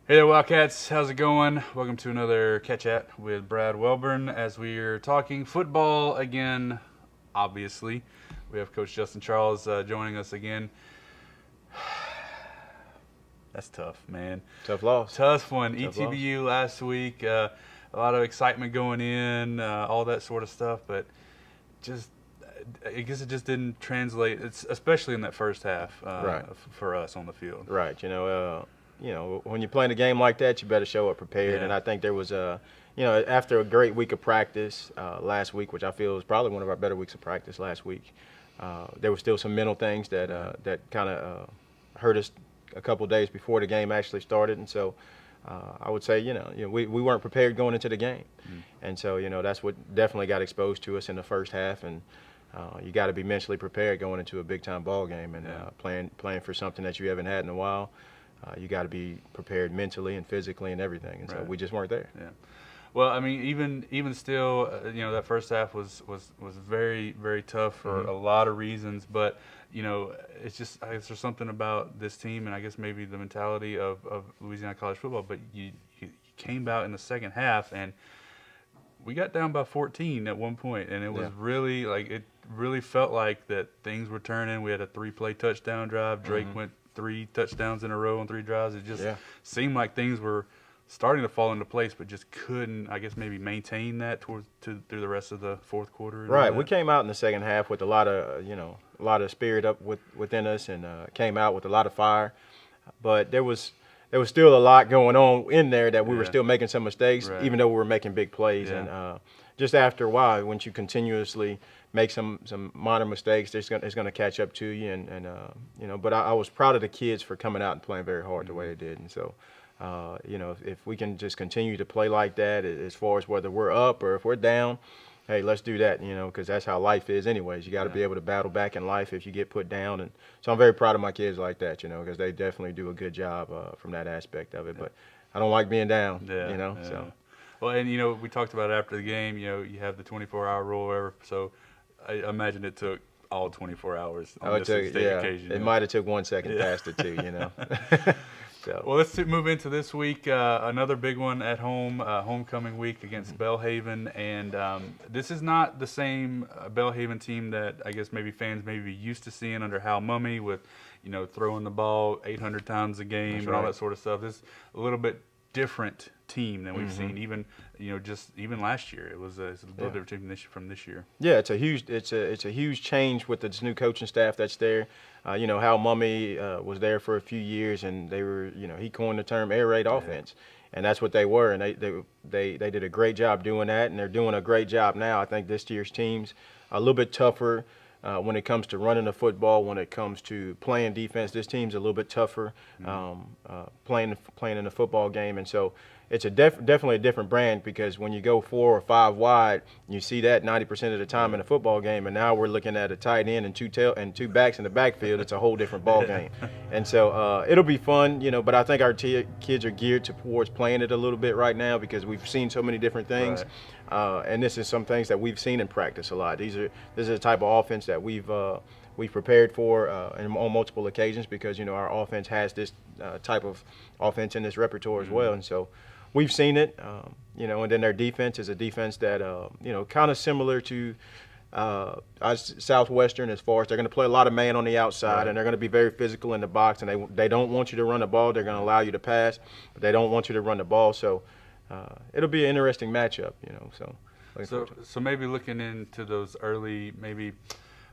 Hey there, Wildcats. How's it going? Welcome to another Catch Chat with Brad Welburn as we are talking football again, obviously. We have Coach Justin Charles joining us again. That's tough, man. Tough loss. Tough one. Tough loss. ETBU last week. A lot of excitement going in, all that sort of stuff, but just I guess it just didn't translate. It's especially in that first half Right. for us on the field. Right. When you're playing a game like that, you better show up prepared. Yeah. And I think there was after a great week of practice last week, which I feel was probably one of our better weeks of practice last week, there were still some mental things that kind of hurt us a couple days before the game actually started. And so I would say, we weren't prepared going into the game. And so, that's what definitely got exposed to us in the first half. And you got to be mentally prepared going into a big-time ball game and playing for something that you haven't had in a while. You got to be prepared mentally and physically and everything, and so Right. we just weren't there. Yeah. Well, I mean, even still, that first half was very very tough for a lot of reasons. But it's just I guess there's something about this team, and I guess maybe the mentality of Louisiana college football. But you came out in the second half, and we got down by 14 at one point, and it was really like it really felt like that things were turning. We had a 3-play touchdown drive. Drake went 3 touchdowns in a row on 3 drives. It just seemed like things were starting to fall into place, but just couldn't, I guess, maybe maintain that through the rest of the fourth quarter. Right. We came out in the second half with a lot of spirit up within us, and came out with a lot of fire. But there was still a lot going on in there that we were still making some mistakes, even though we were making big plays. Yeah. And just after a while, once you continuously make some minor mistakes, it's going to catch up to you. But I was proud of the kids for coming out and playing very hard the way they did. And so, if we can just continue to play like that, as far as whether we're up or if we're down, hey, let's do that, because that's how life is anyways. You got to be able to battle back in life if you get put down. And so I'm very proud of my kids like that, because they definitely do a good job from that aspect of it. But I don't like being down, so. Well, and we talked about it after the game. You have the 24-hour rule, or whatever. So I imagine it took all 24 hours on this occasion. It might have took 1 second past it too, So. Well, let's move into this week. Another big one at home, homecoming week against Belhaven, and this is not the same Belhaven team that I guess maybe fans may be used to seeing under Hal Mumme with, throwing the ball 800 times a game and all that sort of stuff. This is a little bit different team than we've seen. Even even last year, it's a little different team from this year. Yeah, it's a huge change with this new coaching staff that's there. Hal Mumme was there for a few years, and they were, he coined the term air raid offense, and that's what they were, and they did a great job doing that, and they're doing a great job now. I think this year's team's a little bit tougher when it comes to running the football, when it comes to playing defense. This team's a little bit tougher playing in the football game, and so it's definitely a different brand, because when you go 4 or 5 wide, you see that 90% of the time in a football game, and now we're looking at a tight end and two backs in the backfield. It's a whole different ball game, and so it'll be fun, But I think our kids are geared towards playing it a little bit right now, because we've seen so many different things, and this is some things that we've seen in practice a lot. This is a type of offense that we've prepared for on multiple occasions, because our offense has this type of offense in this repertoire as well, and so we've seen it, and then their defense is a defense that kind of similar to Southwestern, as far as they're going to play a lot of man on the outside, and they're going to be very physical in the box, and they don't want you to run the ball. They're going to allow you to pass, but they don't want you to run the ball. So it'll be an interesting matchup, So maybe looking into those early, maybe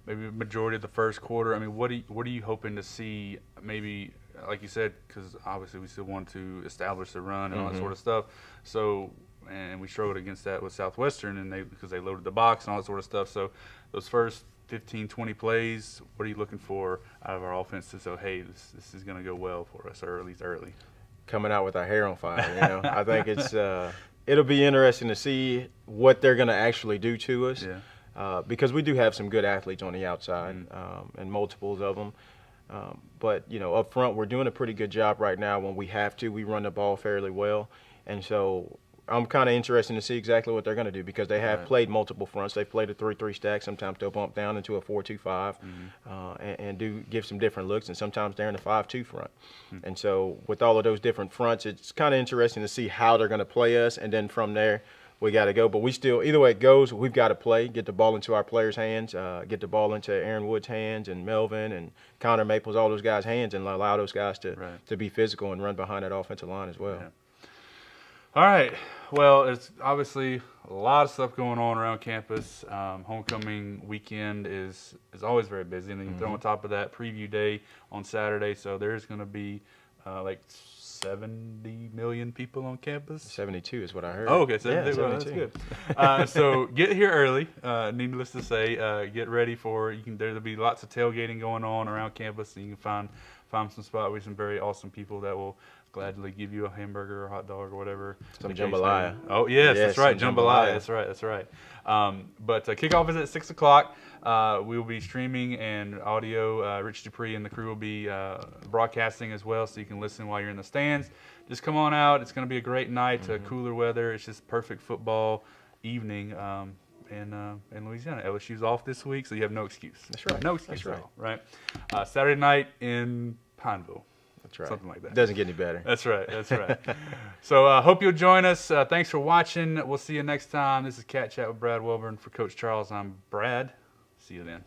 majority of the first quarter. I mean, what are you hoping to see? Maybe, like you said, because obviously we still want to establish the run and all that sort of stuff. So, and we struggled against that with Southwestern, and because they loaded the box and all that sort of stuff. So, those first 15, 20 plays, what are you looking for out of our offense to say, hey, this is going to go well for us, or at least early? Coming out with our hair on fire, I think it'll be interesting to see what they're going to actually do to us. Yeah. Because we do have some good athletes on the outside, and multiples of them. But up front, we're doing a pretty good job right now. When we have to, we run the ball fairly well, and so I'm kind of interested to see exactly what they're going to do because they have Right. played multiple fronts. They've played a 3-3 stack. Sometimes they'll bump down into a 4-2-5 and do give some different looks, and sometimes they're in a 5-2 front. And so with all of those different fronts, it's kind of interesting to see how they're going to play us, and then from there we got to go. But we still, either way it goes, we've got to play, get the ball into our players' hands, get the ball into Aaron Wood's hands and Melvin and Connor Maples, all those guys' hands, and allow those guys to be physical and run behind that offensive line as well. Yeah. All right. Well, it's obviously a lot of stuff going on around campus. Homecoming weekend is always very busy, and then you throw on top of that preview day on Saturday, so there's going to be like 70 million people on campus. 72 is what I heard. Oh, okay. 72. Yeah, Well, 72. that's good. So get here early. Needless to say, get ready for there'll be lots of tailgating going on around campus, and you can find some spot with some very awesome people that will gladly give you a hamburger or hot dog or whatever. Some jambalaya. Oh, yes, that's right. some Jambalaya. That's right. But kickoff is at 6 o'clock. We will be streaming and audio. Rich Dupree and the crew will be broadcasting as well, so you can listen while you're in the stands. Just come on out. It's going to be a great night. Cooler weather. It's just perfect football evening in Louisiana. LSU's off this week, so you have no excuse. That's right. No excuse That's at all, right? Saturday night in Pineville. That's right. Something like that. Doesn't get any better. That's right. So hope you'll join us. Thanks for watching. We'll see you next time. This is Cat Chat with Brad Wilburn. For Coach Charles, I'm Brad. See you then.